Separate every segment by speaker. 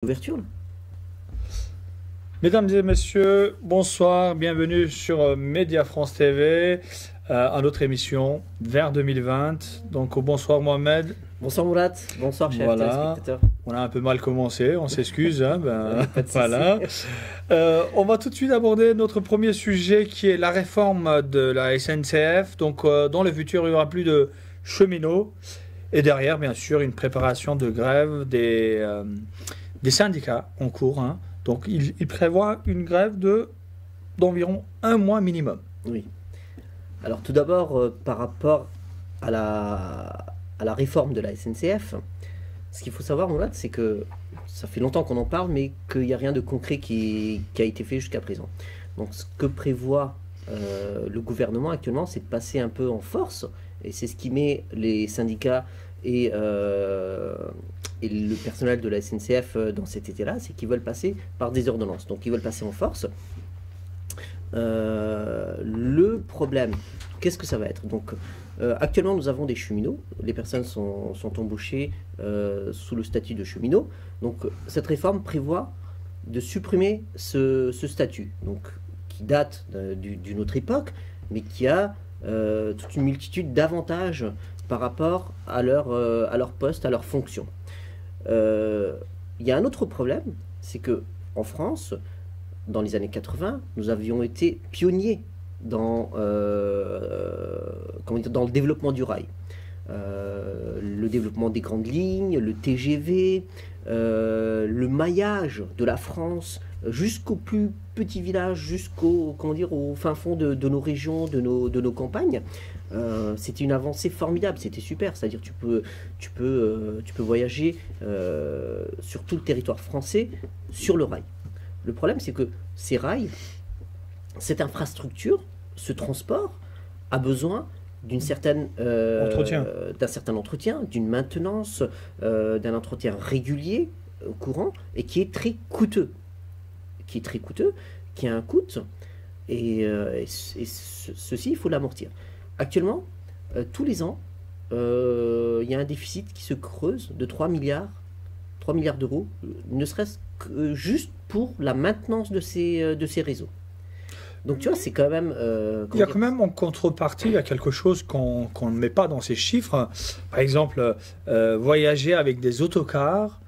Speaker 1: couverture là.
Speaker 2: Mesdames et messieurs, bonsoir, bienvenue sur Média France TV, à notre émission vers 2020. Donc bonsoir Mohamed.
Speaker 1: Bonsoir Mourad, bonsoir chers
Speaker 2: Voilà,
Speaker 1: téléspectateurs.
Speaker 2: on a un peu mal commencé, on s'excuse. Hein,
Speaker 1: Pas de souci.
Speaker 2: voilà. On va tout de suite aborder notre premier sujet qui est la réforme de la SNCF. Donc dans le futur, il n'y aura plus de cheminots. Et derrière, bien sûr, une préparation de grève des syndicats en cours. Hein. Donc, il prévoit une grève d'environ un mois minimum.
Speaker 1: Oui. Alors tout d'abord, par rapport à la réforme de la SNCF, ce qu'il faut savoir, Mourad, c'est que ça fait longtemps qu'on en parle, mais qu'il n'y a rien de concret qui a été fait jusqu'à présent. Donc ce que prévoit le gouvernement actuellement, c'est de passer un peu en force, et c'est ce qui met les syndicats et le personnel de la SNCF dans cet été-là, c'est qu'ils veulent passer par des ordonnances. Donc ils veulent passer en force. Le problème, qu'est-ce que ça va être? Donc actuellement nous avons des cheminots, les personnes sont embauchées sous le statut de cheminot. Donc cette réforme prévoit de supprimer ce statut, donc, qui date d'une autre époque, mais qui a toute une multitude d'avantages par rapport à leur poste, à leur fonction. Il y a un autre problème, c'est que en France, dans les années 80, nous avions été pionniers dans le développement du rail. Le développement des grandes lignes, le TGV, le maillage de la France jusqu'au plus petit village, jusqu'au au fin fond de nos régions, de nos campagnes. C'était une avancée formidable, c'était super. C'est-à-dire tu peux voyager sur tout le territoire français sur le rail. Le problème, c'est que ces rails, cette infrastructure, ce transport, a besoin d'un certain entretien, d'une maintenance, d'un entretien régulier, courant, et qui est très coûteux. Qui a un coût, et ceci, il faut l'amortir. Actuellement, tous les ans, il y a un déficit qui se creuse de 3 milliards d'euros, ne serait-ce que juste pour la maintenance de ces réseaux. Donc tu vois, c'est quand même...
Speaker 2: il y a quand même en contrepartie, il y a quelque chose qu'on ne met pas dans ces chiffres. Par exemple, voyager avec des autocars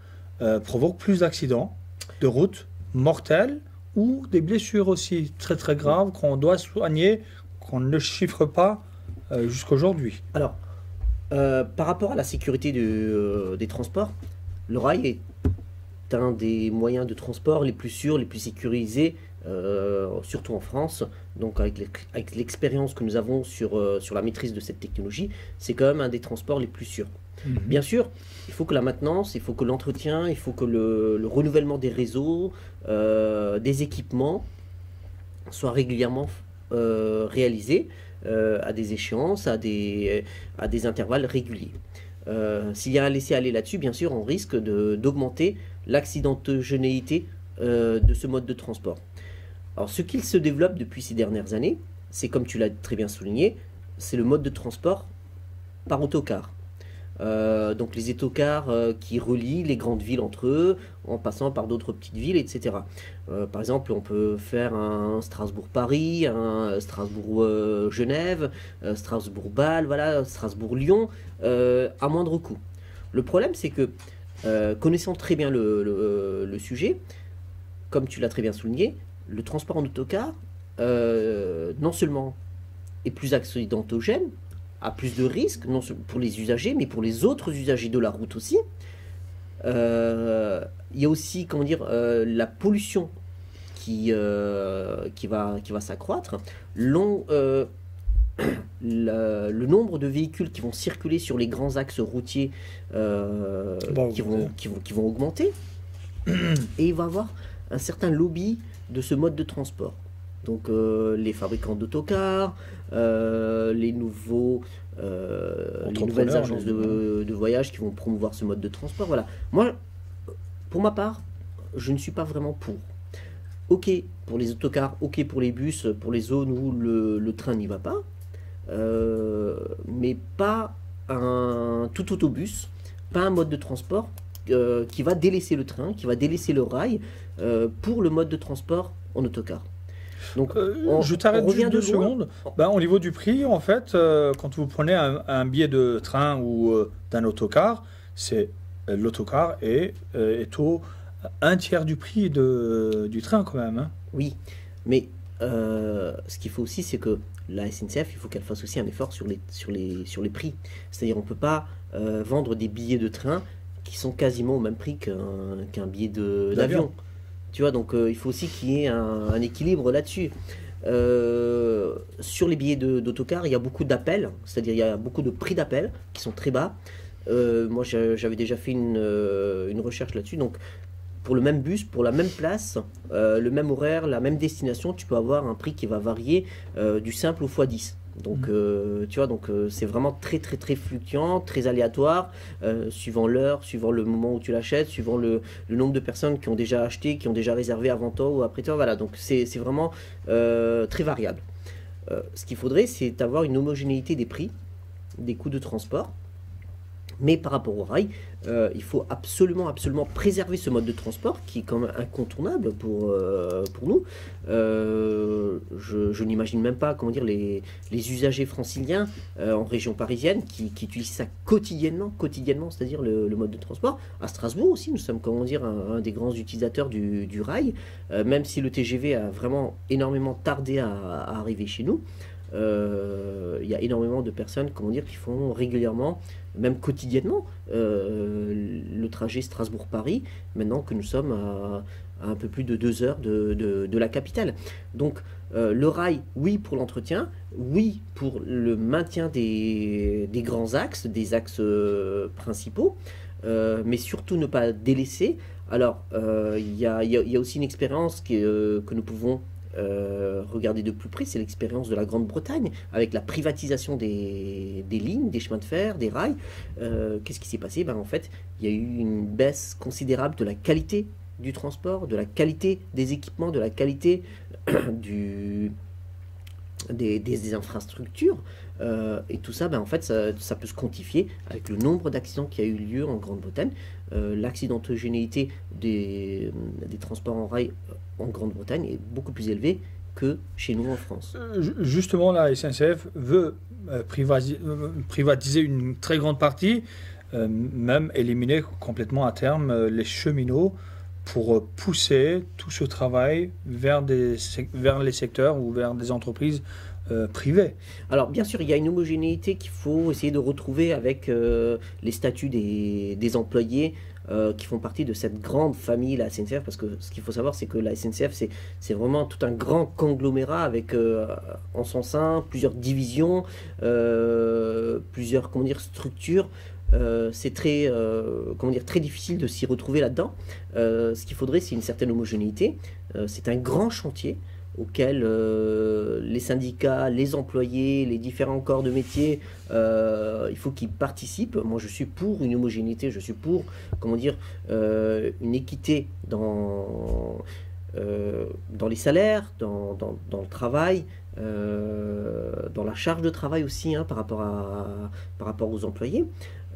Speaker 2: provoque plus d'accidents de route mortels ou des blessures aussi très très graves qu'on doit soigner, qu'on ne chiffre pas jusqu'aujourd'hui.
Speaker 1: Alors, par rapport à la sécurité des transports, le rail est un des moyens de transport les plus sûrs, les plus sécurisés, surtout en France. Donc avec l'expérience que nous avons sur la maîtrise de cette technologie, c'est quand même un des transports les plus sûrs. Bien sûr, il faut que la maintenance, il faut que l'entretien, il faut que le renouvellement des réseaux, des équipements soient régulièrement réalisés à des échéances, à des intervalles réguliers. S'il y a un laisser-aller là-dessus, bien sûr, on risque d'augmenter l'accidentogénéité de ce mode de transport. Alors, ce qu'il se développe depuis ces dernières années, c'est, comme tu l'as très bien souligné, c'est le mode de transport par autocar. Donc les autocars qui relient les grandes villes entre eux, en passant par d'autres petites villes, etc. Par exemple, on peut faire un Strasbourg-Paris, un Strasbourg-Genève, Strasbourg-Bâle, voilà, Strasbourg-Lyon, à moindre coût. Le problème, c'est que, connaissant très bien le sujet, comme tu l'as très bien souligné, le transport en autocar, non seulement est plus accidentogène, a plus de risques, non seulement pour les usagers, mais pour les autres usagers de la route aussi. Il y a aussi, la pollution qui va s'accroître. Le nombre de véhicules qui vont circuler sur les grands axes routiers qui vont augmenter. Et il va y avoir un certain lobby de ce mode de transport. Donc les fabricants d'autocars, les nouvelles agences de voyage qui vont promouvoir ce mode de transport. Voilà. Moi, pour ma part, je ne suis pas vraiment pour. Ok pour les autocars, ok pour les bus, pour les zones où le train n'y va pas, mais pas un tout autobus, pas un mode de transport qui va délaisser le train, qui va délaisser le rail pour le mode de transport en autocar. Donc,
Speaker 2: je t'arrête juste
Speaker 1: de
Speaker 2: 2
Speaker 1: loin.
Speaker 2: secondes. Ben, au niveau du prix, en fait, quand vous prenez un billet de train ou d'un autocar, l'autocar est au un tiers du prix du train quand même, hein.
Speaker 1: Oui, mais ce qu'il faut aussi, c'est que la SNCF, il faut qu'elle fasse aussi un effort sur les prix. C'est-à-dire, on ne peut pas vendre des billets de train qui sont quasiment au même prix qu'un billet d'avion. Tu vois, donc il faut aussi qu'il y ait un équilibre là-dessus. Sur les billets d'autocar, il y a beaucoup d'appels, c'est-à-dire il y a beaucoup de prix d'appel qui sont très bas. Moi, j'avais déjà fait une recherche là-dessus. Donc, pour le même bus, pour la même place, le même horaire, la même destination, tu peux avoir un prix qui va varier du simple au x10. Donc, tu vois, donc c'est vraiment très très très fluctuant, très aléatoire, suivant l'heure, suivant le moment où tu l'achètes, suivant le nombre de personnes qui ont déjà acheté, qui ont déjà réservé avant toi ou après toi. Voilà, donc c'est vraiment très variable. Ce qu'il faudrait, c'est avoir une homogénéité des prix, des coûts de transport. Mais par rapport au rail, il faut absolument, absolument préserver ce mode de transport qui est quand même incontournable pour nous. Je n'imagine même pas comment dire, les usagers franciliens en région parisienne qui utilisent ça quotidiennement, c'est-à-dire le mode de transport. À Strasbourg aussi, nous sommes comment dire, un des grands utilisateurs du rail, même si le TGV a vraiment énormément tardé à arriver chez nous. Il y a énormément de personnes comment dire, qui font régulièrement, même quotidiennement, le trajet Strasbourg-Paris, maintenant que nous sommes à un peu plus de 2 heures de la capitale. Donc le rail, oui pour l'entretien, oui pour le maintien des grands axes, des axes principaux, mais surtout ne pas délaisser. Alors, il y a aussi une expérience que nous pouvons regarder de plus près, c'est l'expérience de la Grande-Bretagne avec la privatisation des lignes, des chemins de fer, des rails. Qu'est-ce qui s'est passé? En fait, il y a eu une baisse considérable de la qualité du transport, de la qualité des équipements, de la qualité des infrastructures. Et tout ça, en fait, ça peut se quantifier avec le nombre d'accidents qui a eu lieu en Grande-Bretagne. L'accidentogénéité des transports en rail en Grande-Bretagne est beaucoup plus élevée que chez nous en France.
Speaker 2: Justement, la SNCF veut privatiser une très grande partie, même éliminer complètement à terme les cheminots pour pousser tout ce travail vers les secteurs ou vers des entreprises privées.
Speaker 1: Alors bien sûr, il y a une homogénéité qu'il faut essayer de retrouver avec les statuts des employés qui font partie de cette grande famille, la SNCF, parce que ce qu'il faut savoir, c'est que la SNCF, c'est vraiment tout un grand conglomérat avec en son sein plusieurs divisions, plusieurs comment dire, structures. C'est très, comment dire, très difficile de s'y retrouver là-dedans. Ce qu'il faudrait, c'est une certaine homogénéité. C'est un grand chantier auquel les syndicats, les employés, les différents corps de métier, il faut qu'ils participent. Moi, je suis pour une homogénéité, je suis pour, comment dire, une équité dans les salaires, dans le travail, dans la charge de travail aussi, hein, par rapport aux employés.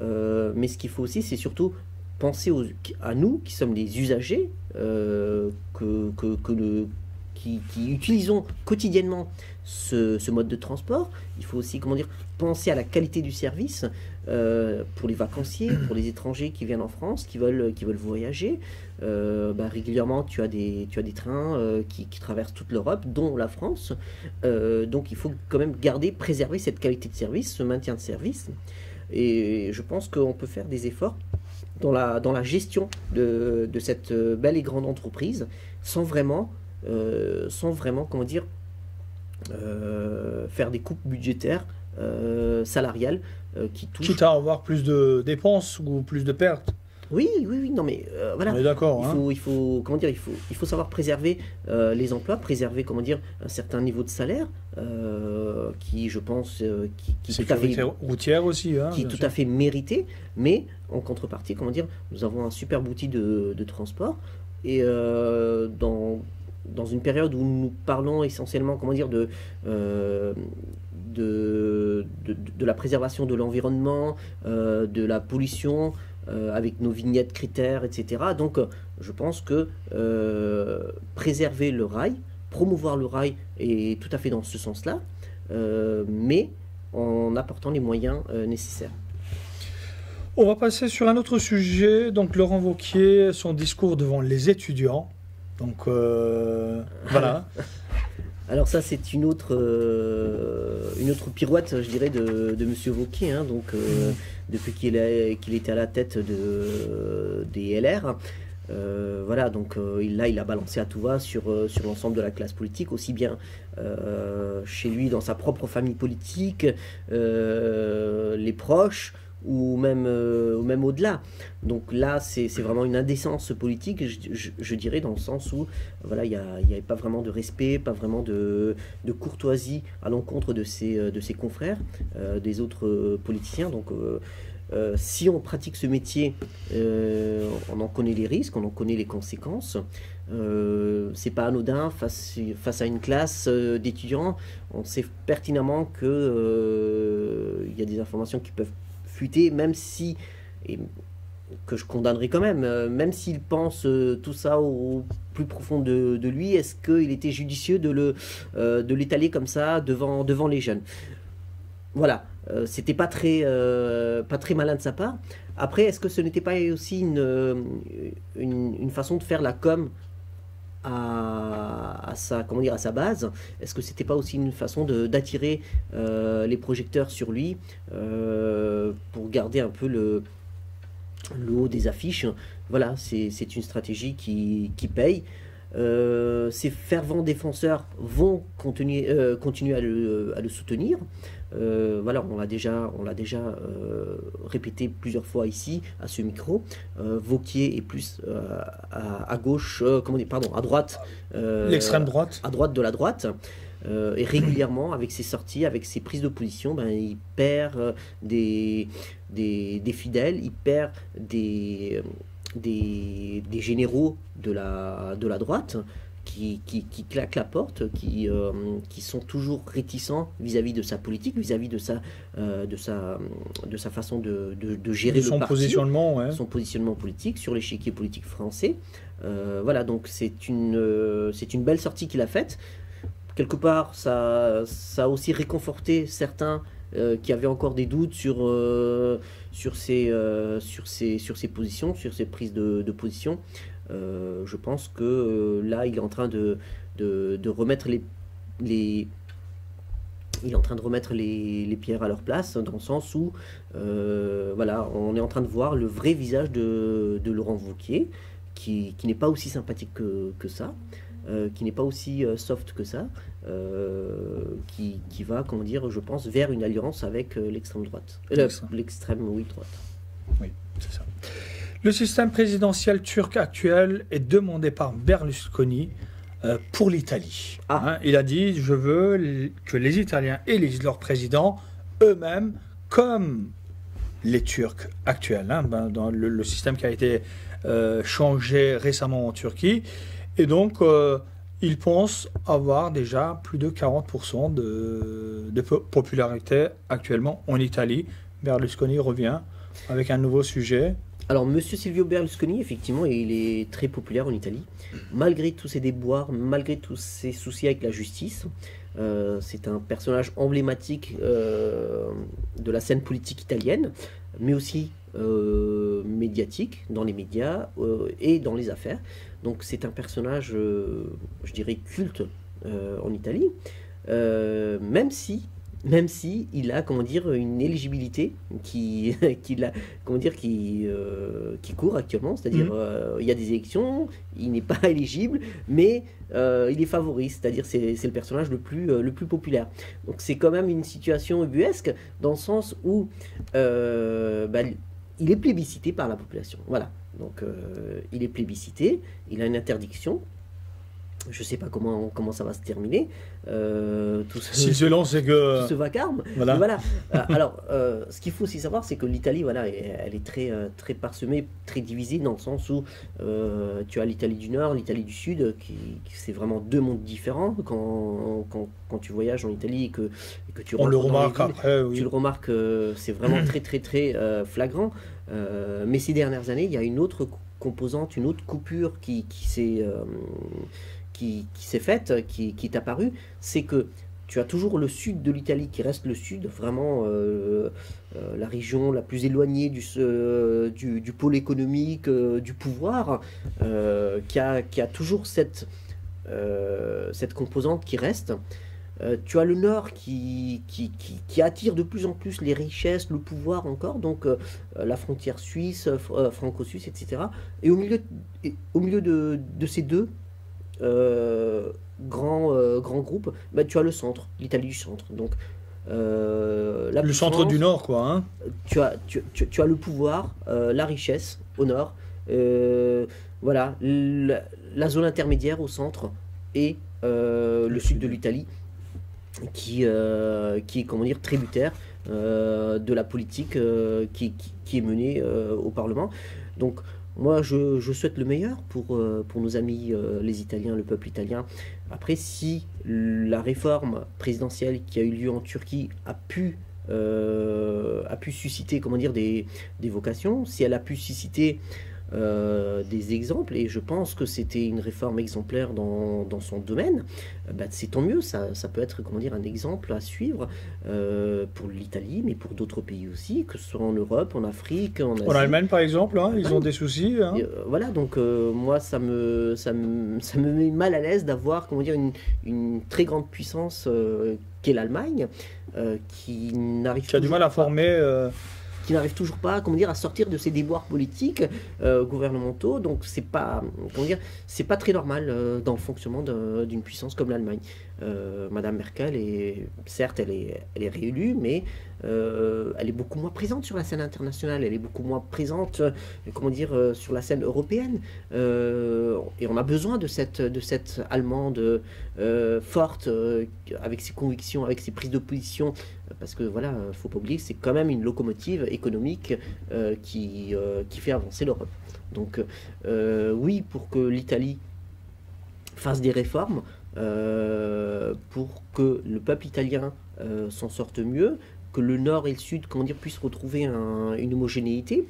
Speaker 1: Mais ce qu'il faut aussi, c'est surtout penser à nous, qui sommes les usagers, qui utilisons quotidiennement ce mode de transport. Il faut aussi, comment dire, penser à la qualité du service pour les vacanciers, pour les étrangers qui viennent en France, qui veulent voyager. Régulièrement, tu as des trains qui traversent toute l'Europe, dont la France. Donc, il faut quand même préserver cette qualité de service, ce maintien de service. Et je pense qu'on peut faire des efforts dans la gestion de cette belle et grande entreprise sans vraiment comment dire, faire des coupes budgétaires salariales qui touchent.
Speaker 2: Quitte à avoir plus de dépenses ou plus de pertes.
Speaker 1: Oui, non mais voilà.
Speaker 2: On est d'accord.
Speaker 1: Il faut comment dire, il faut savoir préserver les emplois, préserver comment dire un certain niveau de salaire qui, je pense, qui est tout à fait
Speaker 2: routière aussi, hein,
Speaker 1: qui est tout à fait mérité, mais en contrepartie, comment dire, nous avons un superbe outil de transport et dans une période où nous parlons essentiellement, comment dire, de la préservation de l'environnement, de la pollution, avec nos vignettes critères, etc. Donc je pense que préserver le rail, promouvoir le rail est tout à fait dans ce sens-là, mais en apportant les moyens nécessaires.
Speaker 2: On va passer sur un autre sujet. Donc Laurent Wauquiez, son discours devant les étudiants. Donc voilà.
Speaker 1: Alors ça c'est une autre pirouette, je dirais, de Monsieur Wauquiez, hein, donc depuis qu'il était à la tête des LR. Voilà, donc là il a balancé à tout va sur l'ensemble de la classe politique, aussi bien chez lui dans sa propre famille politique, les proches, ou même au-delà. Donc là, c'est vraiment une indécence politique, je dirais, dans le sens où voilà, il n'y avait pas vraiment de respect, pas vraiment de courtoisie à l'encontre de ses confrères, des autres politiciens. Donc si on pratique ce métier, on en connaît les risques, on en connaît les conséquences. C'est pas anodin face à une classe d'étudiants. On sait pertinemment que il y a des informations qui peuvent fuiter, même si, et que je condamnerai quand même s'il pense tout ça au plus profond de lui, est-ce qu'il était judicieux de l'étaler comme ça devant les jeunes? Voilà, c'était pas très malin de sa part. Après, est-ce que ce n'était pas aussi une façon de faire la com à sa base? Est-ce que c'était pas aussi une façon d'attirer les projecteurs sur lui, pour garder un peu le haut des affiches? Voilà, c'est une stratégie qui paye. Ces fervents défenseurs vont continuer à le soutenir. Voilà, on l'a déjà répété plusieurs fois ici à ce micro. Wauquiez est plus à gauche, à droite,
Speaker 2: l'extrême droite,
Speaker 1: à droite de la droite. Et régulièrement, avec ses sorties, avec ses prises de position, il perd des fidèles, il perd des généraux de la droite qui claquent la porte, qui sont toujours réticents vis-à-vis de sa politique, vis-à-vis de sa façon de gérer
Speaker 2: son
Speaker 1: le parti,
Speaker 2: positionnement, ouais.
Speaker 1: Son positionnement politique sur l'échiquier politique français. Voilà, donc c'est une belle sortie qu'il a faite. Quelque part, ça a aussi réconforté certains qui avaient encore des doutes sur ses positions, sur ses prises de position. Je pense que là, il est en train de remettre il est en train de remettre les pierres à leur place, dans le sens où voilà, on est en train de voir le vrai visage de Laurent Wauquiez, qui n'est pas aussi sympathique que ça, qui n'est pas aussi soft que ça, qui va, comment dire, je pense, vers une alliance avec l'extrême droite. L'extrême, oui, droite.
Speaker 2: Oui, c'est ça. Le système présidentiel turc actuel est demandé par Berlusconi pour l'Italie. Hein, il a dit, je veux que les Italiens élisent leur président eux-mêmes, comme les Turcs actuels, dans le système qui a été changé récemment en Turquie. Et donc, il pense avoir déjà plus de 40% de popularité actuellement en Italie. Berlusconi revient avec un nouveau sujet.
Speaker 1: Alors, Monsieur Silvio Berlusconi, effectivement, il est très populaire en Italie, malgré tous ses déboires, malgré tous ses soucis avec la justice. C'est un personnage emblématique de la scène politique italienne, mais aussi médiatique, dans les médias et dans les affaires. Donc c'est un personnage, je dirais, culte en Italie, même si il a, comment dire, une éligibilité qui court actuellement, c'est-à-dire il y a des élections, il n'est pas éligible, mais il est favori, c'est-à-dire c'est le personnage le plus populaire. Donc c'est quand même une situation ubuesque, dans le sens où il est plébiscité par la population. Voilà, donc il est plébiscité, il a une interdiction. Je ne sais pas comment ça va se terminer.
Speaker 2: S'il se lance, c'est que...
Speaker 1: Tout ce vacarme.
Speaker 2: Voilà.
Speaker 1: Voilà. Alors, ce qu'il faut aussi savoir, c'est que l'Italie, voilà, elle est très parsemée, très divisée, dans le sens où tu as l'Italie du Nord, l'Italie du Sud, qui c'est vraiment deux mondes différents. Quand tu voyages en Italie et que tu
Speaker 2: on le
Speaker 1: rentres dans les
Speaker 2: remarque
Speaker 1: villes,
Speaker 2: après, oui.
Speaker 1: tu le remarques, c'est vraiment très flagrant. Mais ces dernières années, il y a une autre composante, une autre coupure qui s'est faite, qui est apparue, c'est que tu as toujours le sud de l'Italie qui reste le sud, vraiment la région la plus éloignée du pôle économique, du pouvoir, qui a toujours cette composante qui reste. Tu as le nord qui attire de plus en plus les richesses, le pouvoir encore, donc la frontière suisse, franco-suisse, etc. Et au milieu de ces deux grands groupes, bah, tu as le centre, l'Italie du centre. Donc, la
Speaker 2: Le centre
Speaker 1: puissance,
Speaker 2: du Nord, quoi. Hein.
Speaker 1: tu as le pouvoir, la richesse au nord, euh, voilà, la zone intermédiaire au centre et le sud de l'Italie qui est, comment dire, tributaire de la politique qui est menée au Parlement. Donc, moi, je souhaite le meilleur pour nos amis les Italiens, le peuple italien. Après, si la réforme présidentielle qui a eu lieu en Turquie a pu susciter, comment dire, des vocations, si elle a pu susciter des exemples, et je pense que c'était une réforme exemplaire dans son domaine, bah, c'est tant mieux, ça peut être, comment dire, un exemple à suivre pour l'Italie, mais pour d'autres pays aussi, que ce soit en Europe, en Afrique, en
Speaker 2: En
Speaker 1: Asie.
Speaker 2: Allemagne, par exemple, hein, ils ont des soucis. Hein.
Speaker 1: Et, voilà, donc moi, ça me met mal à l'aise d'avoir, comment dire, une très grande puissance qu'est l'Allemagne, qui n'arrive
Speaker 2: Qui a du mal à former.
Speaker 1: qui n'arrive toujours pas, comment dire, à sortir de ses déboires politiques gouvernementaux. Donc c'est pas, comment dire, c'est pas très normal dans le fonctionnement d'une puissance comme l'Allemagne. Madame Merkel certes, elle est réélue, mais elle est beaucoup moins présente sur la scène internationale. Elle est beaucoup moins présente, comment dire, sur la scène européenne. Et on a besoin de cette Allemande forte, avec ses convictions, avec ses prises de position. Parce que voilà, faut pas oublier que c'est quand même une locomotive économique qui fait avancer l'Europe. Donc oui, pour que l'Italie fasse des réformes, pour que le peuple italien s'en sorte mieux, que le nord et le sud, comment dire, puissent retrouver une homogénéité.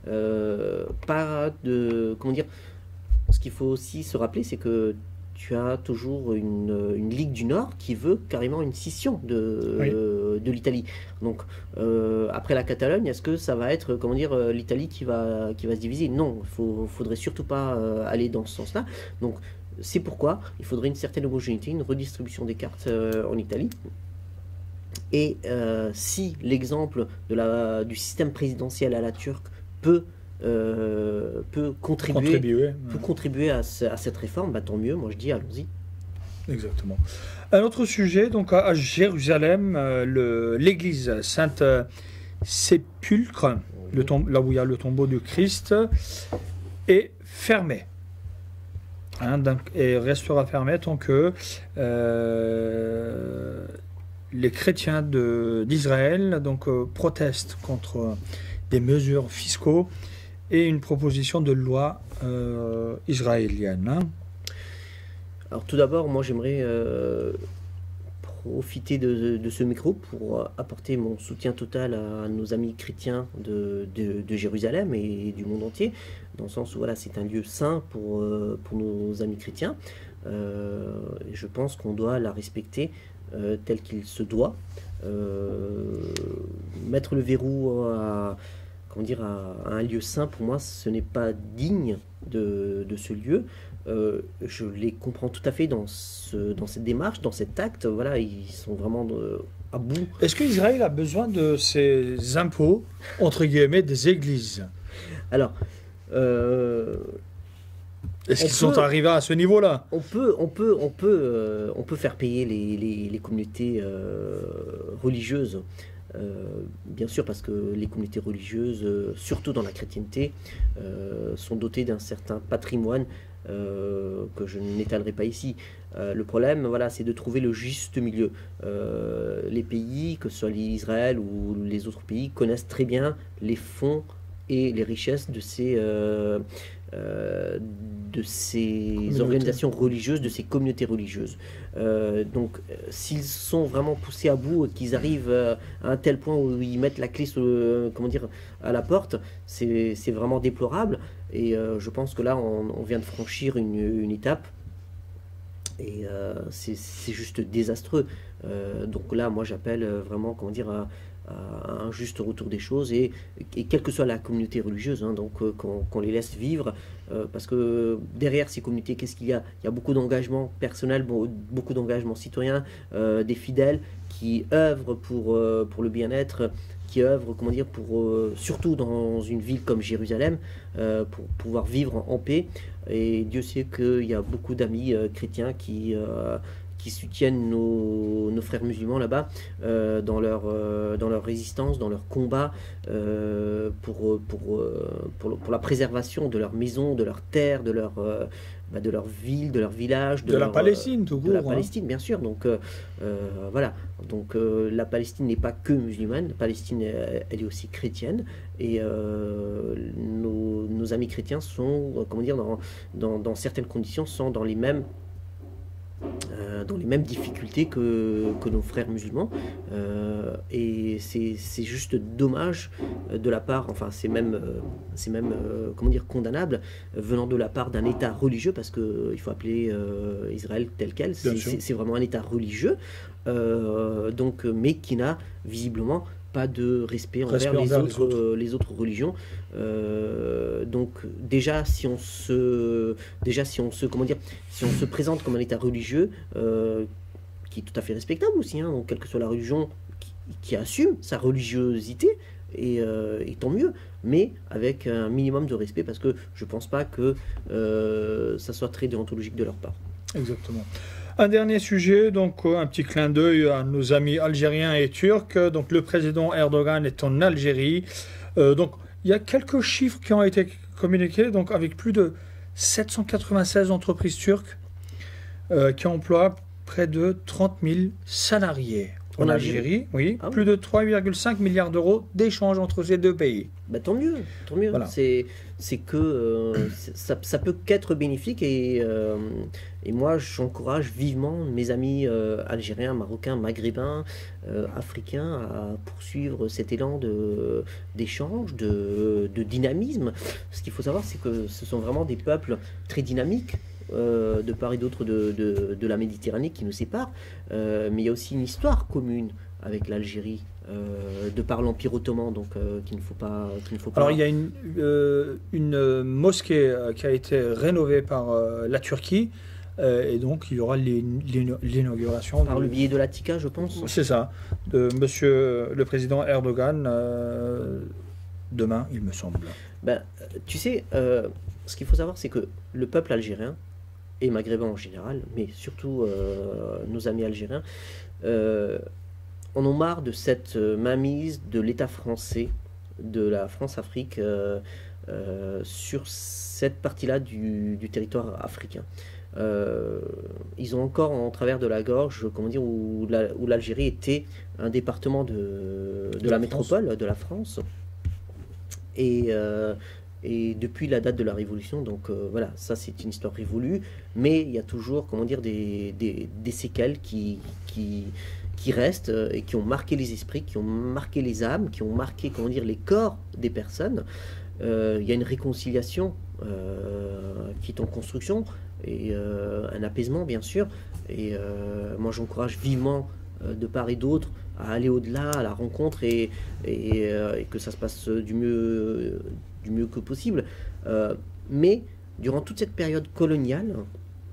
Speaker 1: Pas de, comment dire, ce qu'il faut aussi se rappeler, c'est que tu as toujours une Ligue du Nord qui veut carrément une scission de l'Italie. Donc, après la Catalogne, est-ce que ça va être, comment dire, l'Italie qui va se diviser? Non, faudrait surtout pas aller dans ce sens-là. Donc, c'est pourquoi il faudrait une certaine homogénéité, une redistribution des cartes en Italie. Et si l'exemple du système présidentiel à la turque peut contribuer à cette réforme, bah, tant mieux, moi je dis allons-y.
Speaker 2: Exactement. Un autre sujet, donc à Jérusalem, l'église Sainte-Sépulcre, là où il y a le tombeau du Christ, est fermée. Hein, et restera fermée tant que les chrétiens d'Israël protestent contre des mesures fiscaux et une proposition de loi israélienne. Hein.
Speaker 1: Alors tout d'abord, moi j'aimerais profiter de ce micro pour apporter mon soutien total à nos amis chrétiens de Jérusalem et du monde entier, dans le sens où voilà, c'est un lieu saint pour nos amis chrétiens. Je pense qu'on doit la respecter tel qu'il se doit. Mettre le verrou comment dire, à un lieu saint, pour moi, ce n'est pas digne de ce lieu. Je les comprends tout à fait dans cette démarche, dans cet acte. Voilà, ils sont vraiment à bout.
Speaker 2: Est-ce qu'Israël a besoin de ces impôts, entre guillemets, des églises?
Speaker 1: Alors,
Speaker 2: est-ce qu'ils sont arrivés à ce niveau-là?
Speaker 1: On peut faire payer les communautés religieuses. Bien sûr, parce que les communautés religieuses, surtout dans la chrétienté, sont dotées d'un certain patrimoine que je n'étalerai pas ici. Le problème, voilà, c'est de trouver le juste milieu. Les pays, que ce soit l'Israël ou les autres pays, connaissent très bien les fonds et les richesses de ces de ces organisations religieuses, de ces communautés religieuses. Donc, s'ils sont vraiment poussés à bout et qu'ils arrivent à un tel point où ils mettent la clé comment dire, à la porte, c'est vraiment déplorable. Et je pense que là, on vient de franchir une étape. Et c'est juste désastreux. Donc là, moi, j'appelle vraiment, comment dire, à un juste retour des choses et quelle que soit la communauté religieuse, hein, donc qu'on les laisse vivre, parce que derrière ces communautés, qu'est-ce qu'il y a? Il y a beaucoup d'engagement personnel, beaucoup d'engagement citoyen, des fidèles qui œuvrent pour le bien-être, qui œuvrent, comment dire, surtout dans une ville comme Jérusalem, pour pouvoir vivre en paix. Et Dieu sait qu'il y a beaucoup d'amis chrétiens qui soutiennent nos frères musulmans là-bas dans leur résistance, dans leur combat pour la préservation de leur maison, de leur terre, de leur ville, de leur village.
Speaker 2: De la Palestine, tout court.
Speaker 1: De la Palestine, bien sûr. Donc, voilà. Donc, la Palestine n'est pas que musulmane. La Palestine, elle est aussi chrétienne. Et nos amis chrétiens sont, comment dire, dans certaines conditions, sont dans les mêmes difficultés que nos frères musulmans, et c'est juste dommage de la part, enfin c'est même comment dire, condamnable venant de la part d'un État religieux, parce qu'il faut appeler Israël tel quel, c'est vraiment un État religieux, donc, mais qui n'a visiblement pas de respect envers les autres religions. Donc déjà si on se comment dire, si on se présente comme un État religieux, qui est tout à fait respectable aussi, hein, donc quelle que soit la religion, qui assume sa religiosité, et tant mieux, mais avec un minimum de respect, parce que je pense pas que ça soit très déontologique de leur part.
Speaker 2: Exactement. Un dernier sujet, donc un petit clin d'œil à nos amis algériens et turcs. Donc le président Erdogan est en Algérie. Donc il y a quelques chiffres qui ont été communiqués, donc avec plus de 796 entreprises turques qui emploient près de 30 000 salariés. En Algérie, oui, ah, plus de 3,5 milliards d'euros d'échanges entre ces deux pays.
Speaker 1: Bah, tant mieux, tant mieux. Voilà. C'est que ça peut qu'être bénéfique, et moi j'encourage vivement mes amis algériens, marocains, maghrébins, africains à poursuivre cet élan d'échange, de dynamisme. Ce qu'il faut savoir, c'est que ce sont vraiment des peuples très dynamiques, de part et d'autre de la Méditerranée qui nous sépare, mais il y a aussi une histoire commune avec l'Algérie, de par l'Empire ottoman, donc qu'il ne faut pas.
Speaker 2: Alors il y a une mosquée qui a été rénovée par la Turquie, et donc il y aura l'inauguration
Speaker 1: par le biais de l'Attika, je pense.
Speaker 2: C'est ça, de Monsieur le président Erdogan, demain, il me semble.
Speaker 1: Ben, tu sais, ce qu'il faut savoir, c'est que le peuple algérien, et maghrébin en général, mais surtout nos amis algériens, en ont marre de cette mainmise de l'État français, de la France-Afrique, sur cette partie-là du territoire africain. Ils ont encore en travers de la gorge, comment dire, où l'Algérie était un département de la métropole, de la France. Et depuis la date de la Révolution, donc voilà, ça c'est une histoire révolue, mais il y a toujours, comment dire, des séquelles qui restent, et qui ont marqué les esprits, qui ont marqué les âmes, qui ont marqué, comment dire, les corps des personnes. Il y a une réconciliation qui est en construction, et un apaisement bien sûr, et moi j'encourage vivement, de part et d'autre, à aller au-delà, à la rencontre, et que ça se passe du mieux que possible. Mais durant toute cette période coloniale,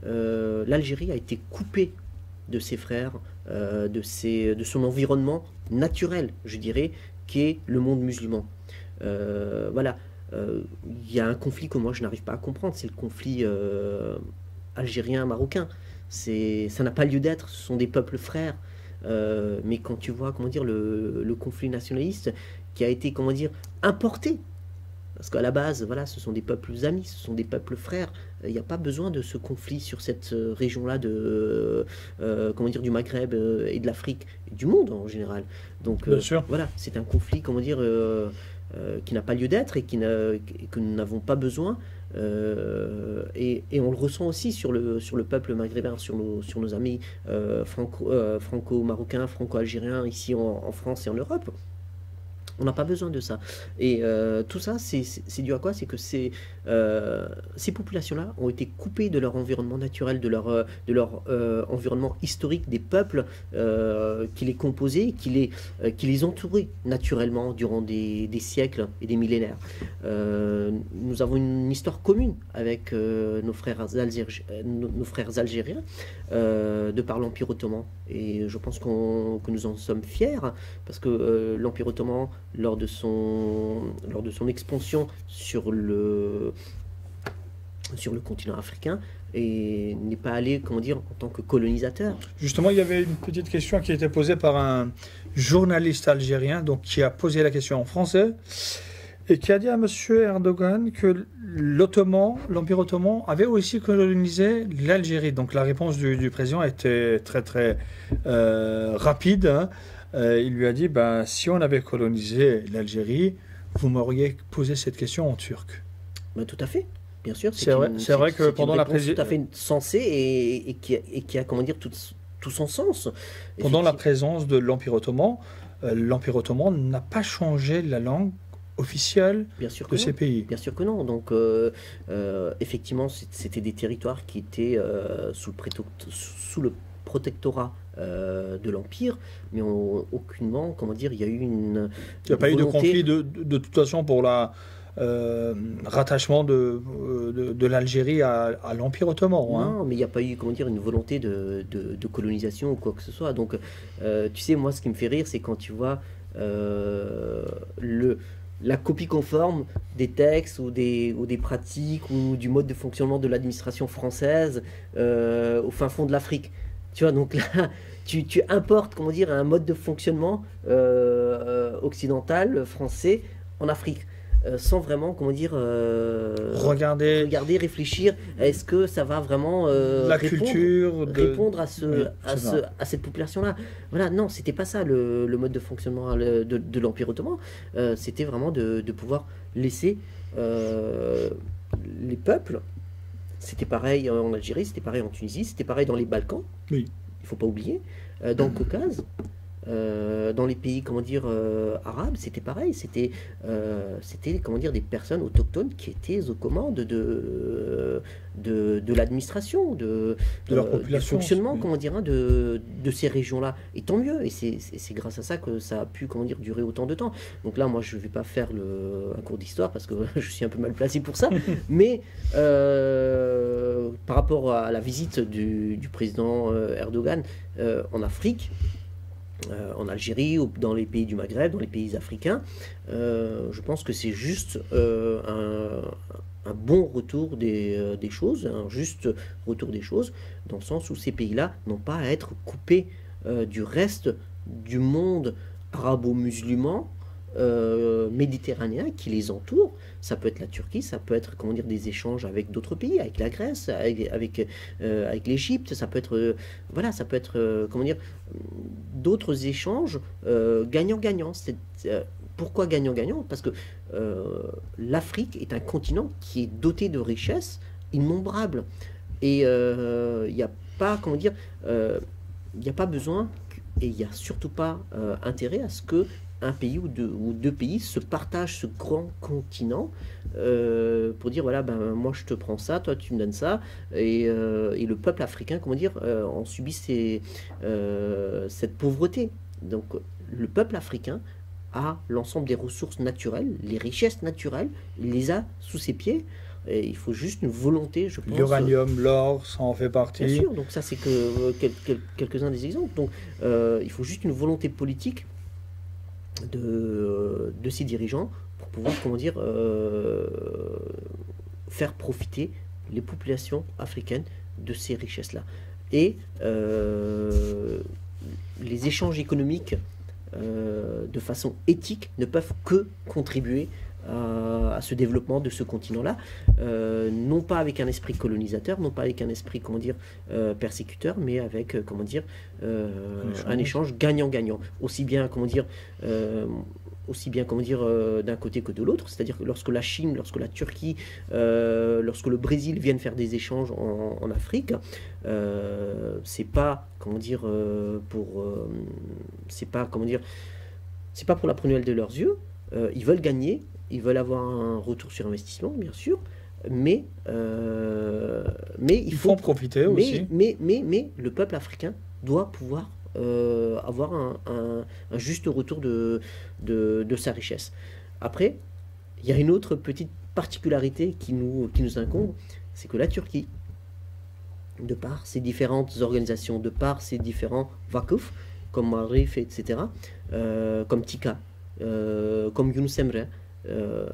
Speaker 1: l'Algérie a été coupée de ses frères, de son environnement naturel, je dirais, qui est le monde musulman. Voilà, il y a un conflit que moi je n'arrive pas à comprendre, c'est le conflit algérien-marocain. Ça n'a pas lieu d'être, ce sont des peuples frères. Mais quand tu vois, comment dire, le conflit nationaliste qui a été, comment dire, importé, parce qu'à la base, voilà, ce sont des peuples amis, ce sont des peuples frères. Il n'y a pas besoin de ce conflit sur cette région-là comment dire, du Maghreb et de l'Afrique, et du monde en général. Donc voilà, c'est un conflit, comment dire, qui n'a pas lieu d'être, et que nous n'avons pas besoin Et on le ressent aussi sur le peuple maghrébin, sur nos amis franco-marocains, franco-algériens ici en France et en Europe. On n'a pas besoin de ça. Et tout ça, c'est dû à quoi? C'est que ces populations-là ont été coupées de leur environnement naturel, de leur environnement historique, des peuples qui les composaient, qui les entouraient naturellement durant des siècles et des millénaires. Nous avons une histoire commune avec nos frères algériens de par l'Empire ottoman. Et je pense que nous en sommes fiers, parce que l'Empire ottoman, lors de son expansion sur le continent africain, et n'est pas allé, comment dire, en tant que colonisateur.
Speaker 2: Justement, il y avait une petite question qui a été posée par un journaliste algérien, donc qui a posé la question en français, et qui a dit à M. Erdogan que l'Empire ottoman avait aussi colonisé l'Algérie. Donc la réponse du président était très très rapide, hein. Il lui a dit, si on avait colonisé l'Algérie, vous m'auriez posé cette question en turc.
Speaker 1: Tout à fait, bien sûr.
Speaker 2: C'est vrai que pendant la présidence...
Speaker 1: tout à fait sensée et qui a, comment dire, tout son sens.
Speaker 2: Pendant la présence de l'Empire ottoman n'a pas changé la langue officielle de ces pays.
Speaker 1: Bien sûr que non. Donc, effectivement, c'était des territoires qui étaient sous le protectorat de l'Empire, mais aucunement, comment dire, il y a eu une...
Speaker 2: Il n'y a pas eu de conflit de toute façon pour la rattachement de l'Algérie à l'Empire ottoman.
Speaker 1: Non, mais il n'y a pas eu, comment dire, une volonté de colonisation ou quoi que ce soit. Donc, tu sais, moi, ce qui me fait rire, c'est quand tu vois la copie conforme des textes ou des pratiques ou du mode de fonctionnement de l'administration française au fin fond de l'Afrique. Tu vois, donc là, tu importes, comment dire, un mode de fonctionnement occidental, français, en Afrique. Sans vraiment, comment dire, regarder, réfléchir, est-ce que ça va vraiment répondre à cette population-là. Voilà, non, c'était pas ça le mode de fonctionnement de l'Empire ottoman. C'était vraiment de pouvoir laisser les peuples. C'était pareil en Algérie, c'était pareil en Tunisie, c'était pareil dans les Balkans.
Speaker 2: Oui.
Speaker 1: Il faut pas oublier. Dans le Caucase. Dans les pays, comment dire, arabes, c'était pareil. C'était comment dire, des personnes autochtones qui étaient aux commandes de l'administration, de
Speaker 2: leur population,
Speaker 1: du fonctionnement,
Speaker 2: oui.
Speaker 1: comment dire, hein, de ces régions-là. Et tant mieux. Et c'est grâce à ça que ça a pu, comment dire, durer autant de temps. Donc là, moi, je vais pas faire un cours d'histoire parce que je suis un peu mal placé pour ça. Mais par rapport à la visite du président Erdogan en Afrique, en Algérie ou dans les pays du Maghreb, dans les pays africains, je pense que c'est juste un bon retour des choses, un juste retour des choses, dans le sens où ces pays-là n'ont pas à être coupés du reste du monde arabo-musulman, méditerranéen qui les entoure. Ça peut être la Turquie, ça peut être, comment dire, des échanges avec d'autres pays, avec la Grèce, avec l'Égypte, ça peut être voilà, ça peut être comment dire, d'autres échanges gagnant-gagnant. Pourquoi gagnant-gagnant? Parce que l'Afrique est un continent qui est doté de richesses innombrables et il n'y a pas, comment dire, il n'y a pas besoin et il n'y a surtout pas intérêt à ce que un pays ou deux pays se partagent ce grand continent pour dire voilà, moi je te prends ça, toi tu me donnes ça, et le peuple africain, comment dire, en subit cette pauvreté. Donc le peuple africain a l'ensemble des ressources naturelles, les richesses naturelles, il les a sous ses pieds. Et il faut juste une volonté, je pense.
Speaker 2: L'uranium, l'or, ça en fait partie.
Speaker 1: Bien sûr, donc ça c'est que quelques-uns des exemples. Donc il faut juste une volonté politique de ces dirigeants pour pouvoir, comment dire, faire profiter les populations africaines de ces richesses-là. Et les échanges économiques de façon éthique ne peuvent que contribuer à ce développement de ce continent-là, non pas avec un esprit colonisateur, non pas avec un esprit, comment dire, persécuteur, mais avec, comment dire, un échange gagnant-gagnant. Aussi bien, comment dire, aussi bien comment dire d'un côté que de l'autre, c'est-à-dire que lorsque la Chine, lorsque la Turquie, lorsque le Brésil viennent faire des échanges en Afrique, c'est pas comment dire c'est pas comment dire c'est pas pour la prunelle de leurs yeux. Ils veulent gagner, ils veulent avoir un retour sur investissement, bien sûr, mais
Speaker 2: Il faut en profiter aussi.
Speaker 1: mais le peuple africain doit pouvoir avoir un juste retour de sa richesse. Après, il y a une autre petite particularité qui nous incombe, c'est que la Turquie, de par ses différentes organisations, de par ses différents vakıf, comme Marif, etc., comme Tika, comme Yunus Emre,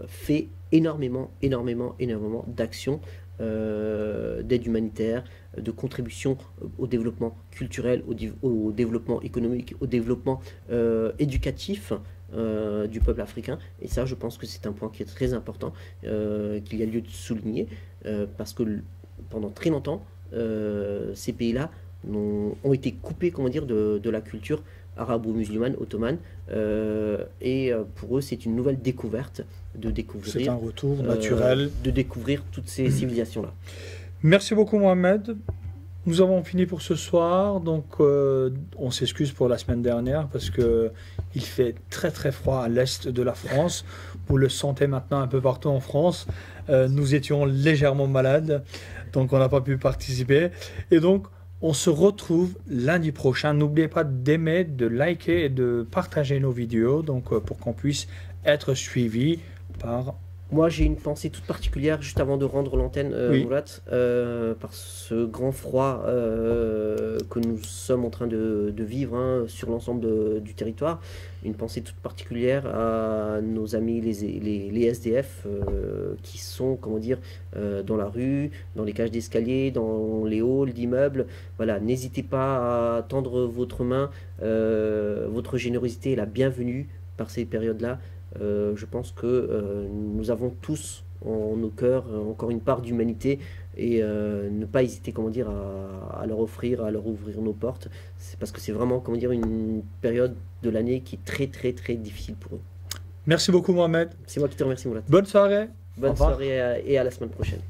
Speaker 1: fait énormément d'actions d'aide humanitaire, de contribution au développement culturel, au développement économique, au développement éducatif du peuple africain. Et ça, je pense que c'est un point qui est très important, qu'il y a lieu de souligner, parce que pendant très longtemps, ces pays-là ont été coupés, comment dire, de la culture arabo-musulmane, ottomane, et pour eux, c'est une nouvelle découverte de découvrir.
Speaker 2: C'est un retour naturel.
Speaker 1: De découvrir toutes ces civilisations-là.
Speaker 2: Merci beaucoup, Mohamed. Nous avons fini pour ce soir, donc on s'excuse pour la semaine dernière parce que il fait très très froid à l'est de la France. Vous le sentez maintenant un peu partout en France. Nous étions légèrement malades, donc on n'a pas pu participer. Et donc, on se retrouve lundi prochain. N'oubliez pas d'aimer, de liker et de partager nos vidéos, donc pour qu'on puisse être suivi par...
Speaker 1: Moi, j'ai une pensée toute particulière juste avant de rendre l'antenne,
Speaker 2: Oui.
Speaker 1: Mourad, par ce grand froid que nous sommes en train de vivre sur l'ensemble du territoire. Une pensée toute particulière à nos amis les SDF qui sont, comment dire, dans la rue, dans les cages d'escalier, dans les halls d'immeubles. Voilà, n'hésitez pas à tendre votre main. Votre générosité est la bienvenue par ces périodes-là. Je pense que nous avons tous en nos cœurs encore une part d'humanité et ne pas hésiter, comment dire, à leur offrir, à leur ouvrir nos portes. C'est parce que c'est vraiment, comment dire, une période de l'année qui est très très très difficile pour eux.
Speaker 2: Merci beaucoup, Mohamed.
Speaker 1: C'est moi qui te remercie, Moulad.
Speaker 2: Bonne soirée.
Speaker 1: Bonne
Speaker 2: Au revoir.
Speaker 1: soirée et à la semaine prochaine.